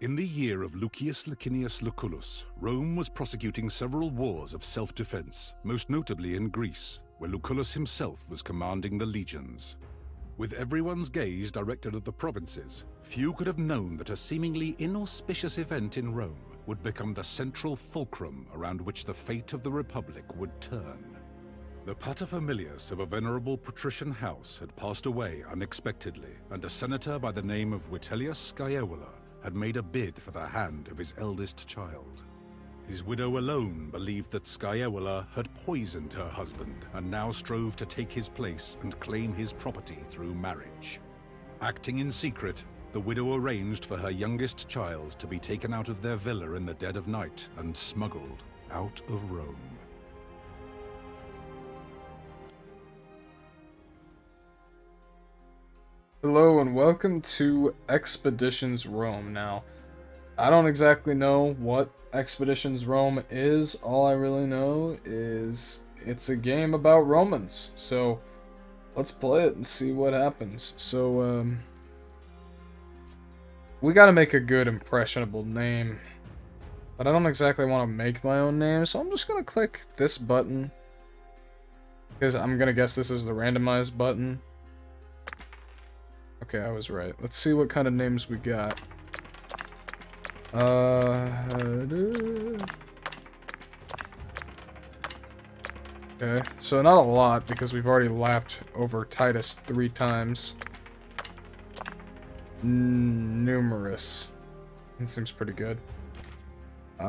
In the year of Lucius Licinius Lucullus, Rome was prosecuting several wars of self-defense, most notably in Greece, where Lucullus himself was commanding the legions. With everyone's gaze directed at the provinces, few could have known that a seemingly inauspicious event in Rome would become the central fulcrum around which the fate of the Republic would turn. The paterfamilias of a venerable patrician house had passed away unexpectedly, and a senator by the name of Vitellius Scaevola had made a bid for the hand of his eldest child. His widow alone believed that Scaevola had poisoned her husband and now strove to take his place and claim his property through marriage. Acting in secret, the widow arranged for her youngest child to be taken out of their villa in the dead of night and smuggled out of Rome. Hello and welcome to Expeditions Rome. Now, I don't exactly know what Expeditions Rome is. All I really know is it's a game about Romans. So, let's play it and see what happens. So, we gotta make a good impressionable name. But I don't exactly want to make my own name, so I'm just gonna click this button. Because I'm gonna guess this is the randomized button. Okay, I was right. Let's see what kind of names we got. Okay, so not a lot because we've already lapped over Titus 3 times. Numerous. That seems pretty good. What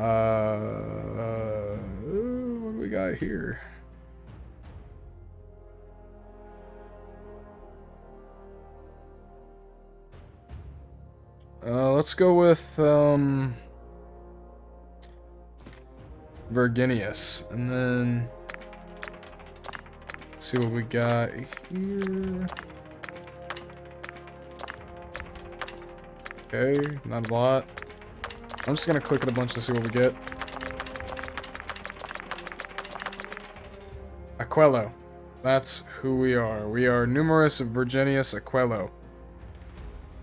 do we got here? Let's go with, Virginius, and then let's see what we got here. Okay, not a lot. I'm just gonna click it a bunch to see what we get. Aquello. That's who we are. We are Numerous of Virginius Aquello.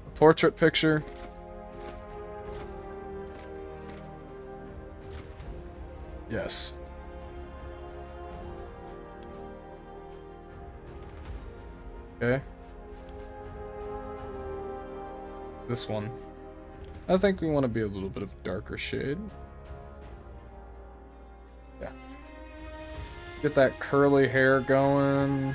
A portrait picture. Yes. Okay. This one. I think we want to be a little bit of darker shade. Yeah. Get that curly hair going.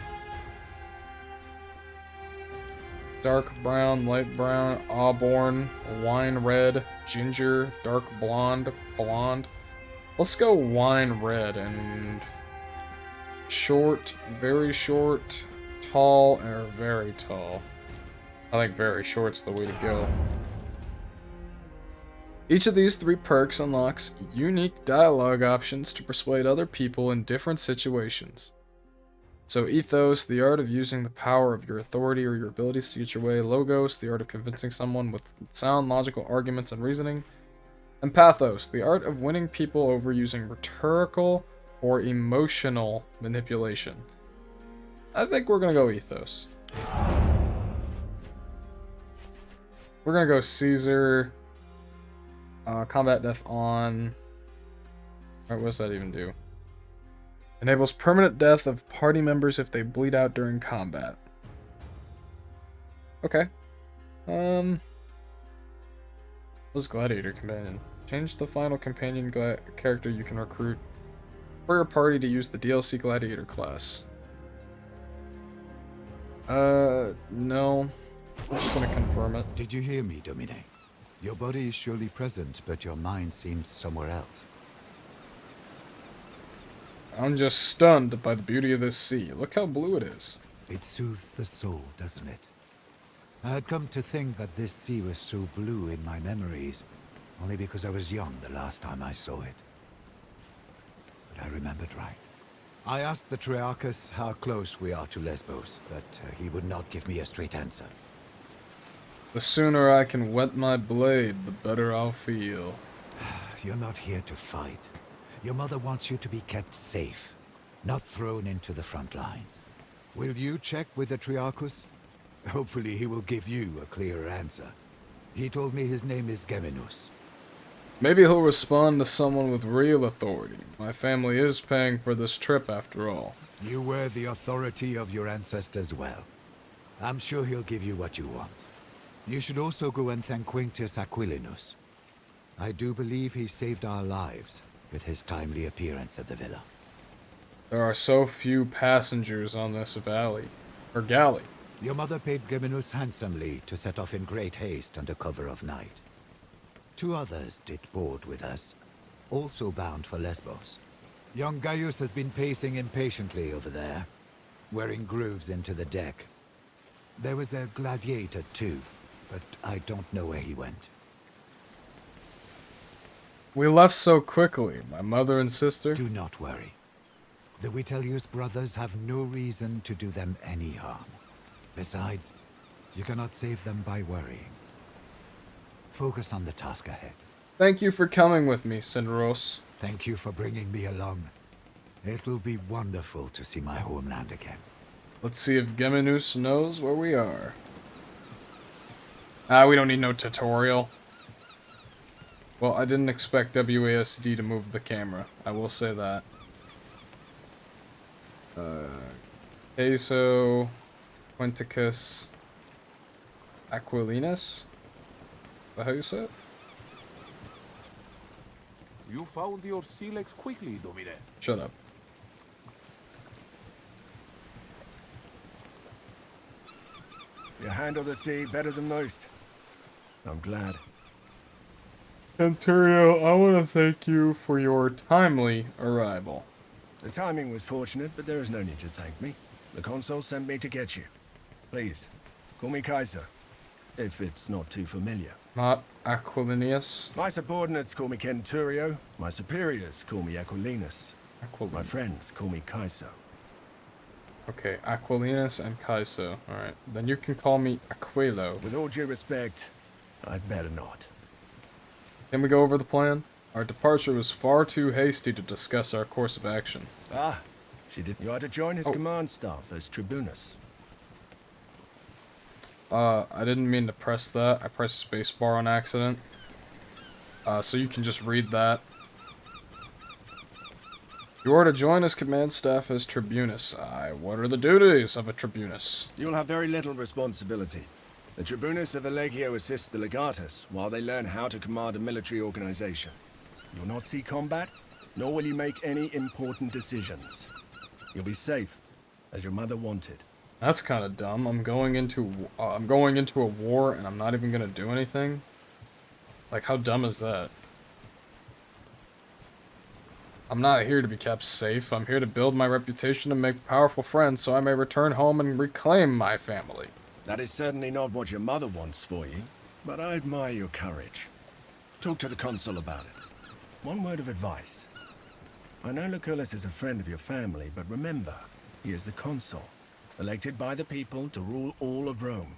Dark brown, light brown, auburn, wine red, ginger, dark blonde, blonde. Let's go wine red and short, very short, tall, or very tall. I think very short's the way to go. Each of these 3 perks unlocks unique dialogue options to persuade other people in different situations. So Ethos, the art of using the power of your authority or your abilities to get your way. Logos, the art of convincing someone with sound, logical arguments and reasoning. And Pathos, the art of winning people over using rhetorical or emotional manipulation. I think we're gonna go Ethos. We're gonna go Caesar. Combat death on. Alright, what does that even do? Enables permanent death of party members if they bleed out during combat. Okay. What's Gladiator Companion? Change the final companion character you can recruit for your party to use the DLC Gladiator class. No. I'm just gonna confirm it. Did you hear me, Domine? Your body is surely present, but your mind seems somewhere else. I'm just stunned by the beauty of this sea. Look how blue it is. It soothes the soul, doesn't it? I had come to think that this sea was so blue in my memories, only because I was young the last time I saw it. But I remembered right. I asked the Triarchus how close we are to Lesbos, but he would not give me a straight answer. The sooner I can wet my blade, the better I'll feel. You're not here to fight. Your mother wants you to be kept safe, not thrown into the front lines. Will you check with the Triarchus? Hopefully he will give you a clearer answer. He told me his name is Geminus. Maybe he'll respond to someone with real authority. My family is paying for this trip after all. You were the authority of your ancestors well. I'm sure he'll give you what you want. You should also go and thank Quintus Aquilinus. I do believe he saved our lives with his timely appearance at the villa. There are so few passengers on this valley. Or galley. Your mother paid Geminus handsomely to set off in great haste under cover of night. 2 others did board with us, also bound for Lesbos. Young Gaius has been pacing impatiently over there, wearing grooves into the deck. There was a gladiator too, but I don't know where he went. We left so quickly, my mother and sister. Do not worry. The Vitellius brothers have no reason to do them any harm. Besides, you cannot save them by worrying. Focus on the task ahead. Thank you for coming with me, Cinderos. Thank you for bringing me along. It will be wonderful to see my homeland again. Let's see if Geminus knows where we are. We don't need no tutorial. Well, I didn't expect WASD to move the camera. I will say that. Queso, Quinticus, Aquilinus? Is that how you say it? You found your silex quickly, Domine. Shut up. You handle the sea better than most. I'm glad. Centurio, I want to thank you for your timely arrival. The timing was fortunate, but there is no need to thank me. The consul sent me to get you. Please, call me Kaiser, if it's not too familiar. Not Aquilinius. My subordinates call me Centurio. My superiors call me Aquilinus. My Aquilinus. friends call me Kaiser. Okay, Aquilinus and Kaiso. Alright, then you can call me Aquilo. With all due respect, I'd better not. Can we go over the plan? Our departure was far too hasty to discuss our course of action. Ah, she did. You are to join his command staff as Tribunus. I didn't mean to press that. I pressed spacebar on accident. So you can just read that. You are to join his command staff as Tribunus. What are the duties of a Tribunus? You'll have very little responsibility. The Tribunus of the Legio assists the Legatus while they learn how to command a military organization. You'll not see combat, nor will you make any important decisions. You'll be safe, as your mother wanted. That's kind of dumb. I'm going into a war and I'm not even gonna do anything. Like, how dumb is that? I'm not here to be kept safe. I'm here to build my reputation and make powerful friends so I may return home and reclaim my family. That is certainly not what your mother wants for you, but I admire your courage. Talk to the consul about it. One word of advice. I know Lucullus is a friend of your family, but remember, he is the consul, elected by the people to rule all of Rome.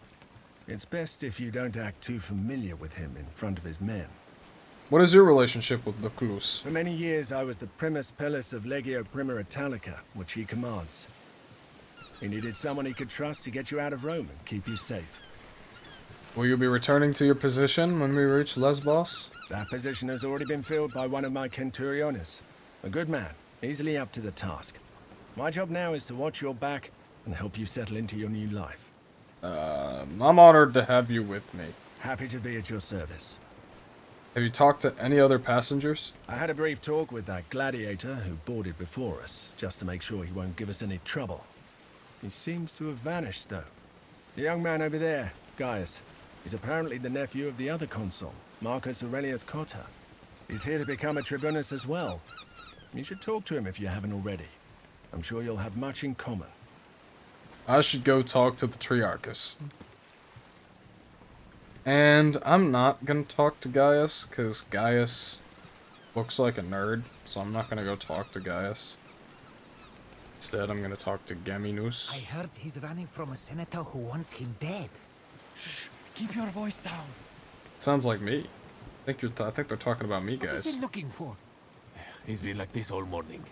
It's best if you don't act too familiar with him in front of his men. What is your relationship with Lucullus? For many years, I was the primus pellus of Legio Prima Italica, which he commands. He needed someone he could trust to get you out of Rome and keep you safe. Will you be returning to your position when we reach Lesbos? That position has already been filled by one of my centuriones. A good man, easily up to the task. My job now is to watch your back and help you settle into your new life. I'm honored to have you with me. Happy to be at your service. Have you talked to any other passengers? I had a brief talk with that gladiator who boarded before us, just to make sure he won't give us any trouble. He seems to have vanished, though. The young man over there, Gaius, is apparently the nephew of the other consul, Marcus Aurelius Cotta. He's here to become a tribunus as well. You should talk to him if you haven't already. I'm sure you'll have much in common. I should go talk to the Triarchus. And I'm not gonna talk to Gaius, because Gaius looks like a nerd, so I'm not gonna go talk to Gaius. Instead, I'm gonna talk to Geminus. I heard he's running from a senator who wants him dead. Shh! Keep your voice down. Sounds like me. I think they're talking about me, What is guys. he looking for? He's been like this all morning.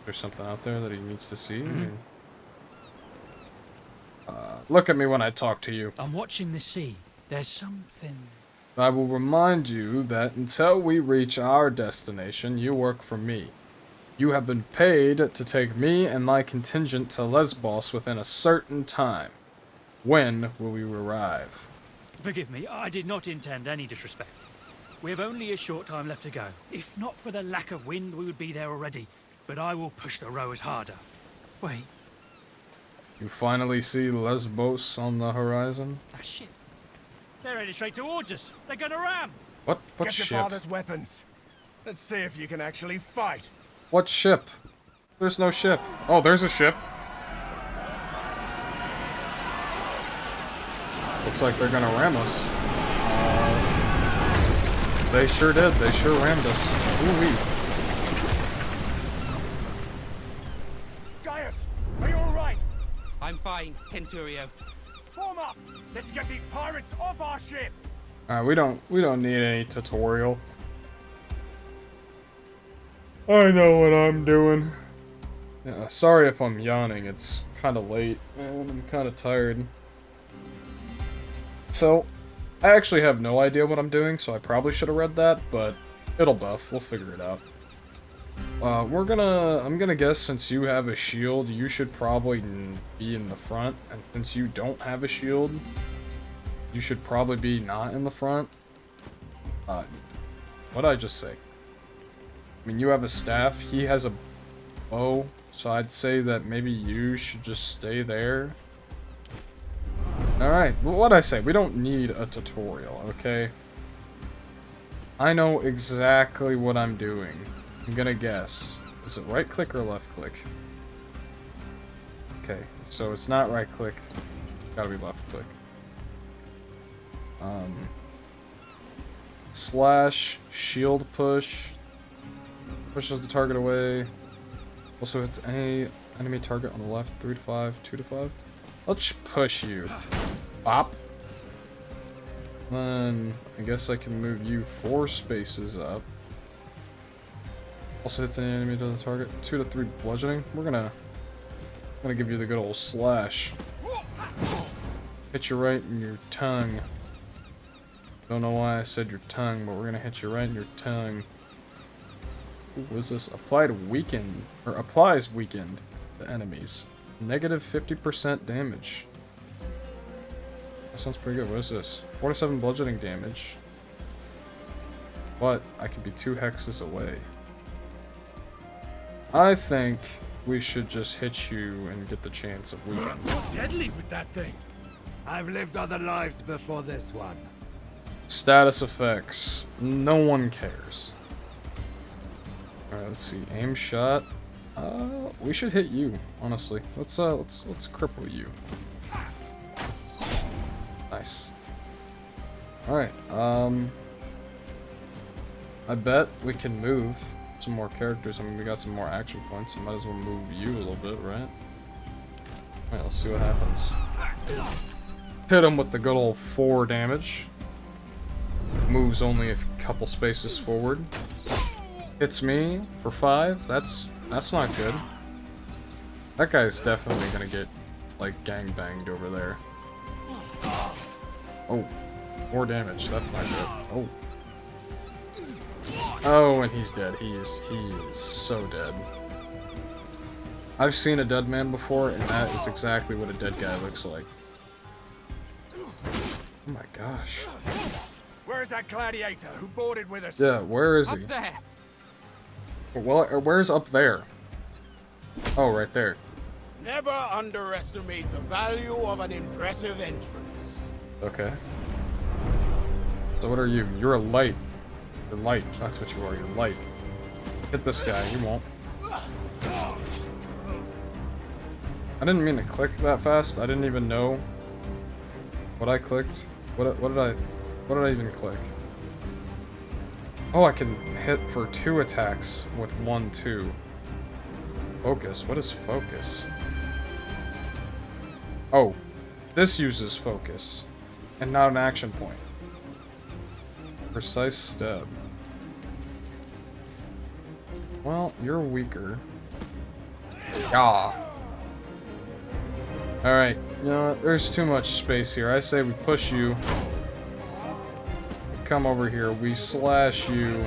There's something out there that he needs to see. Look at me when I talk to you. I'm watching the sea. There's something... I will remind you that until we reach our destination, you work for me. You have been paid to take me and my contingent to Lesbos within a certain time. When will we arrive? Forgive me, I did not intend any disrespect. We have only a short time left to go. If not for the lack of wind, we would be there already. But I will push the rowers harder. Wait, You finally see Lesbos on the horizon? a ship. They're headed straight towards us. They're gonna ram. What Get ship? your father's weapons. Let's see if you can actually fight. What ship? There's no ship. Oh, there's a ship. Looks like they're gonna ram us. They sure did. They sure rammed us. Ooh-wee. Gaius, are you alright? I'm fine, Kenturio. Form up! Let's get these pirates off our ship! Alright, we don't need any tutorial. I know what I'm doing. Yeah, sorry if I'm yawning. It's kind of late and I'm kind of tired. So, I actually have no idea what I'm doing, so I probably should have read that, but it'll buff. We'll figure it out. I'm gonna guess since you have a shield, you should probably be in the front, and since you don't have a shield, you should probably be not in the front. What'd I just say? I mean, you have a staff, he has a bow, so I'd say that maybe you should just stay there. Alright, well, what'd I say? We don't need a tutorial, okay? I know exactly what I'm doing. I'm gonna guess. Is it right click or left click? Okay, so it's not right click. Gotta be left click. Slash, shield push. Pushes the target away. Also hits any enemy target on the left. 3 to 5, 2 to 5. Let's push you. Bop. Then I guess I can move you 4 spaces up. Also hits any enemy to the target. 2 to 3 bludgeoning. We're gonna give you the good old slash. Hit you right in your tongue. Don't know why I said your tongue, but we're gonna hit you right in your tongue. Ooh, what is this? Applies weakened to enemies. Negative 50% damage. That sounds pretty good. What is this? 47 bludgeoning damage. But I could be 2 hexes away. I think we should just hit you and get the chance of weakening. Deadly with that thing! I've lived other lives before this one. Status effects. No one cares. Alright, let's see. Aim shot. We should hit you, honestly. Let's cripple you. Nice. Alright, I bet we can move some more characters. I mean, we got some more action points, so might as well move you a little bit, right? Alright, let's see what happens. Hit him with the good old 4 damage. Moves only a couple spaces forward. Hits me for 5. That's not good. That guy's definitely gonna get like gangbanged over there. Oh, 4 damage. That's not good. Oh. Oh, and he's dead. He is so dead. I've seen a dead man before, and that is exactly what a dead guy looks like. Oh my gosh. Where's that gladiator who boarded with us? Yeah, where is he? Up there! Well, where's up there? Oh, right there. Never underestimate the value of an impressive entrance. Okay. So what are you? You're a light. You're light. That's what you are. You're light. Hit this guy. You won't. I didn't mean to click that fast. I didn't even know what I clicked. What did I even click? Oh, I can hit for 2 attacks with 1-2. Focus. What is focus? Oh, this uses focus, and not an action point. Precise stab. Well, you're weaker. Yeah. Alright, you know what? There's too much space here. I say we push you, come over here, we slash you,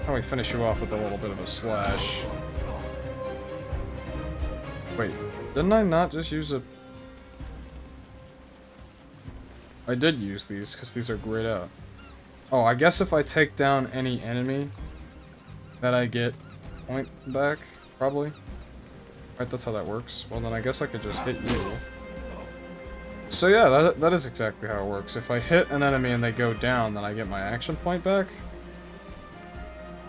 and we finish you off with a little bit of a slash. Wait, didn't I not just use a... I did use these, because these are grayed out. Oh, I guess if I take down any enemy, that I get point back, probably. Right, that's how that works. Well, then I guess I could just hit you. So yeah, that is exactly how it works. If I hit an enemy and they go down, then I get my action point back.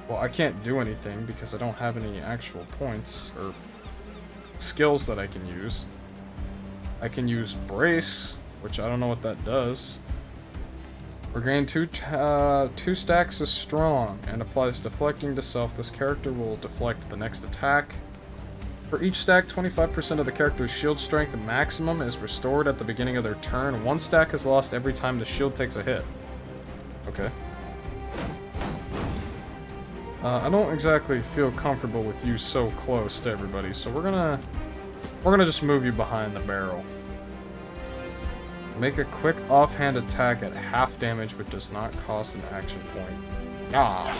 Well, I can't do anything because I don't have any actual points or skills that I can use. I can use Brace, which I don't know what that does. Regain two stacks of strong and applies deflecting to self. This character will deflect the next attack. For each stack, 25% of the character's shield strength maximum is restored at the beginning of their turn. One stack is lost every time the shield takes a hit. Okay. I don't exactly feel comfortable with you so close to everybody, so we're gonna just move you behind the barrel. Make a quick offhand attack at half damage, which does not cost an action point. Ah.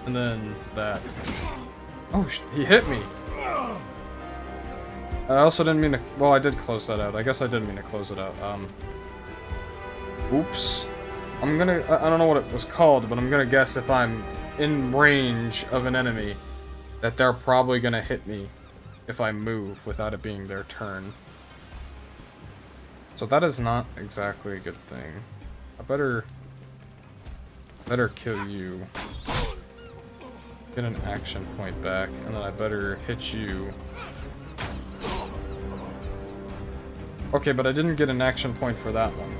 And then that. Oh, he hit me. I also didn't mean to. Well, I did close that out. I guess I did mean to close it out. Oops. I'm gonna. I don't know what it was called, but I'm gonna guess if I'm in range of an enemy, that they're probably gonna hit me if I move without it being their turn. So that is not exactly a good thing. I better kill you. Get an action point back, and then I better hit you. Okay, but I didn't get an action point for that one.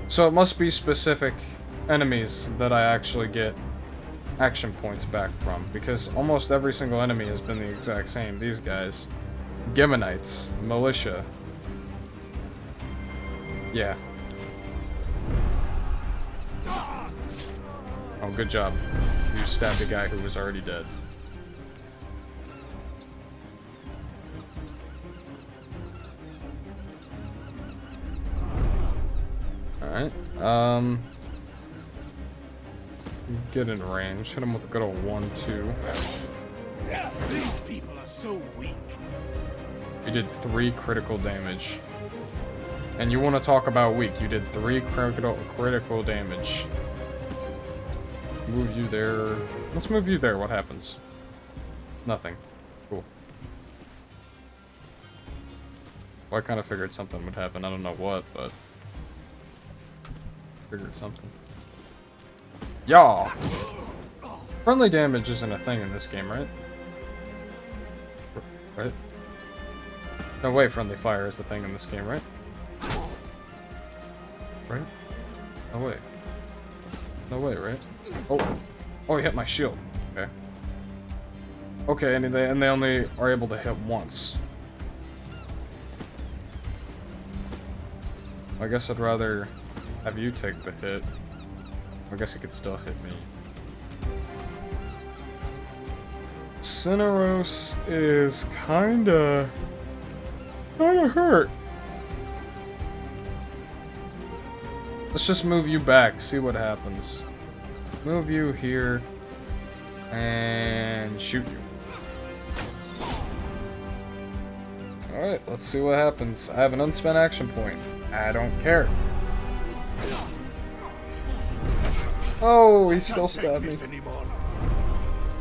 So it must be specific enemies that I actually get action points back from, because almost every single enemy has been the exact same. These guys. Geminites. Militia. Yeah. Oh, good job. You stabbed a guy who was already dead. Alright, get in range. Hit him with a good old 1-2. These people are so weak. You did 3 damage. And you want to talk about weak. You did 3 critical damage. Move you there. Let's move you there. What happens? Nothing. Cool. Well, I kind of figured something would happen. I don't know what, but... figured something. Yaw! Friendly damage isn't a thing in this game, right? Right? No way friendly fire is the thing in this game, right? Right? No way. No way, right? Oh! Oh, he hit my shield. Okay. Okay, and they only are able to hit once. I guess I'd rather have you take the hit. I guess he could still hit me. Cineros is kinda hurt. Let's just move you back, see what happens. Move you here and shoot you. Alright, let's see what happens. I have an unspent action point. I don't care. Oh, he still stabbed me.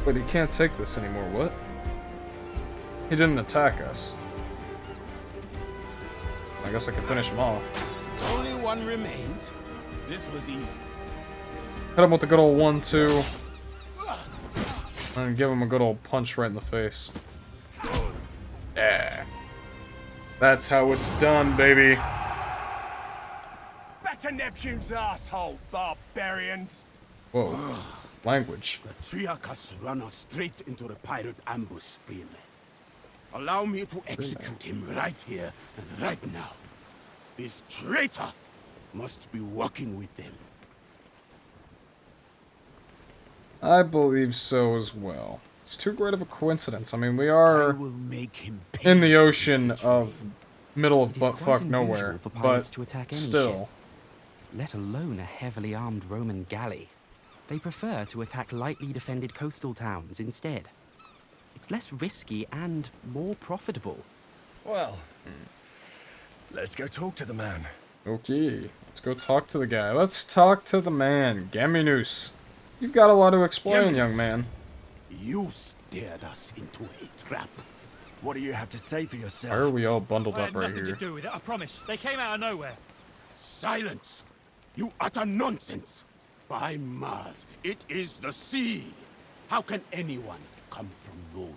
But he can't take this anymore. What? He didn't attack us. I guess I can finish him off. Only one remains. This was easy. Hit him with the good old 1-2. And give him a good old punch right in the face. Yeah. That's how it's done, baby. Back to Neptune's asshole, barbarians. Whoa. Language. The Triarch has run us straight into the pirate ambush, Freeman. Allow me to execute him right here and right now. This traitor must be working with them. I believe so as well. It's too great of a coincidence. I mean, we are I will make him in the ocean of middle of It is butt quite fuck nowhere, unusual for pirates but to attack any still. ship, let alone a heavily armed Roman galley. They prefer to attack lightly defended coastal towns instead. It's less risky and more profitable. Well, let's go talk to the man. Okay, let's go talk to the guy. Let's talk to the man, Gaminus. You've got a lot to explain, young man. You steered us into a trap. What do you have to say for yourself? Why are we all bundled I up had right nothing here? to do with it, I promise. They came out of nowhere. Silence! You utter nonsense! By Mars, it is the sea! How can anyone come from nowhere?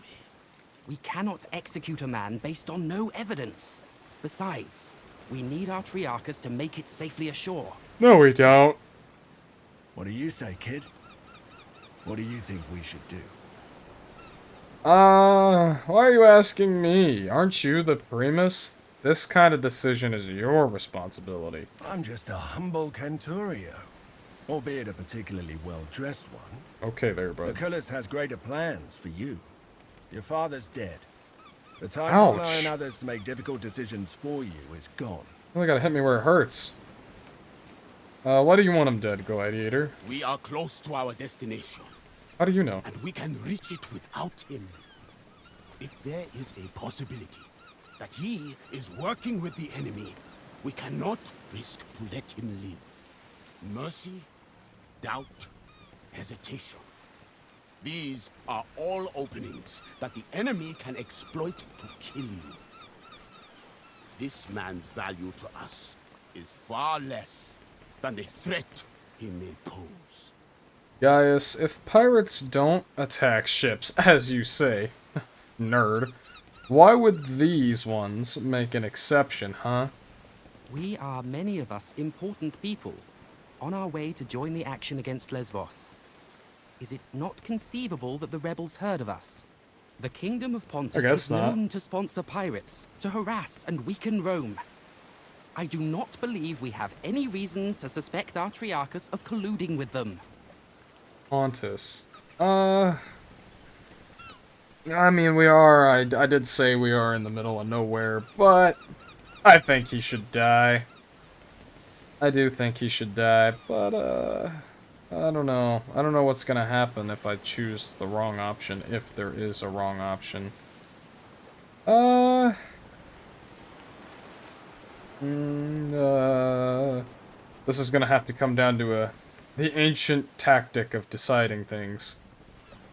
We cannot execute a man based on no evidence. Besides, we need our Triarchus to make it safely ashore. No, we don't. What do you say, kid? What do you think we should do? Why are you asking me? Aren't you the primus? This kind of decision is your responsibility. I'm just a humble Canturio, albeit a particularly well-dressed one. Okay there, bud. Lucullus has greater plans for you. Your father's dead. The time Ouch. to rely on others to make difficult decisions for you is gone. You gotta hit me where it hurts. Why do you want him dead, Gladiator? We are close to our destination, How do you know? and we can reach it without him. If there is a possibility that he is working with the enemy, we cannot risk to let him live. Mercy, doubt, hesitation. These are all openings that the enemy can exploit to kill you. This man's value to us is far less than the threat he may pose. Gaius, if pirates don't attack ships, as you say, nerd, why would these ones make an exception, huh? We are, many of us, important people, on our way to join the action against Lesbos. Is it not conceivable that the rebels heard of us? The Kingdom of Pontus guess is not. known to sponsor pirates, to harass and weaken Rome. I do not believe we have any reason to suspect our Triarchus of colluding with them. Pontus. I mean, we are, I did say we are in the middle of nowhere, but I think he should die. I do think he should die, but, I don't know. I don't know what's gonna happen if I choose the wrong option, if there is a wrong option. This is gonna have to come down to the ancient tactic of deciding things.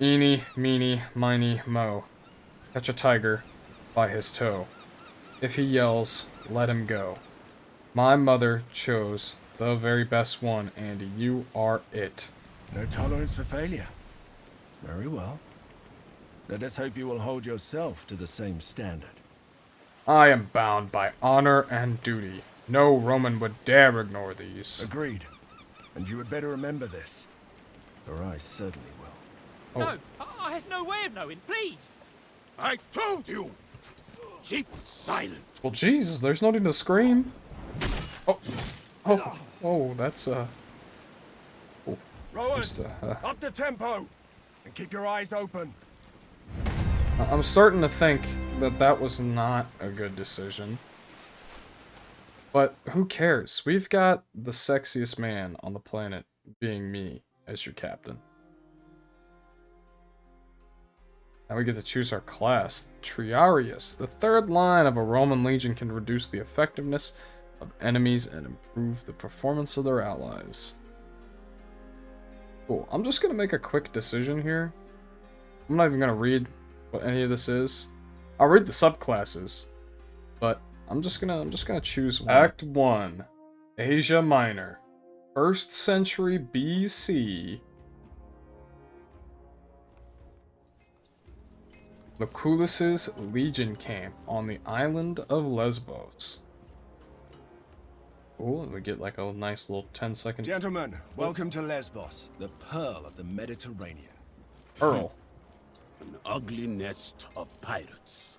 Eeny, meeny, miny, mo. Catch a tiger by his toe. If he yells, let him go. My mother chose the very best one, Andy. You are it. No tolerance for failure. Very well. Let us hope you will hold yourself to the same standard. I am bound by honor and duty. No Roman would dare ignore these. Agreed. And you had better remember this. For I certainly will. Oh. No, I had no way of knowing, please. I told you! Keep silent! Well, Jesus, there's no need to scream. Oh, that's, Rowers, just, up the tempo! And keep your eyes open. I'm starting to think that that was not a good decision. But who cares? We've got the sexiest man on the planet being me as your captain. Now we get to choose our class. Triarius. The third line of a Roman legion can reduce the effectiveness of enemies and improve the performance of their allies. Cool. I'm just going to make a quick decision here. I'm not even going to read what any of this is. I'll read the subclasses, but I'm just gonna choose one. Act 1, Asia Minor, 1st century BC. Lucullus's legion camp on the island of Lesbos. Cool, and we get like a nice little 10-second Gentlemen, welcome to Lesbos, the pearl of the Mediterranean. Earl. An ugly nest of pirates.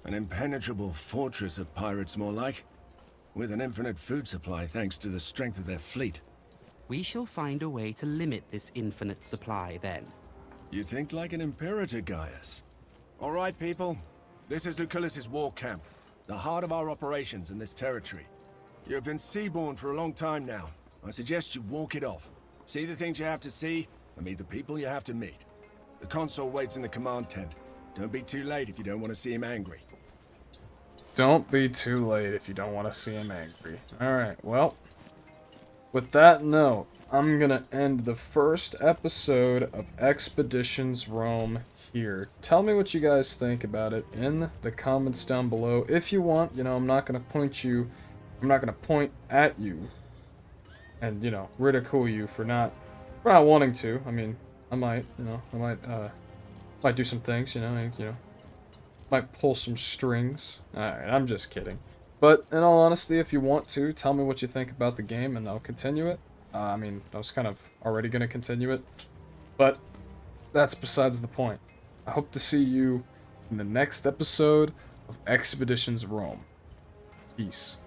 An impenetrable fortress of pirates, more like. With an infinite food supply thanks to the strength of their fleet. We shall find a way to limit this infinite supply, then. You think like an imperator, Gaius. All right, people. This is Lucullus's war camp. the heart of our operations in this territory. You have been seaborne for a long time now. I suggest you walk it off. See the things you have to see, and meet the people you have to meet. The consul waits in the command tent. Don't be too late if you don't want to see him angry. Don't be too late if you don't want to see him angry. Alright, well, with that note, I'm gonna end the first episode of Expeditions Rome here. Tell me what you guys think about it in the comments down below. If you want, you know, I'm not gonna point at you and, you know, ridicule you for not wanting to. I mean, I might, you know, might do some things, you know, might pull some strings. Alright, I'm just kidding. But in all honesty, if you want to, tell me what you think about the game and I'll continue it. I mean, I was kind of already going to continue it, but that's besides the point. I hope to see you in the next episode of Expeditions Rome. Peace.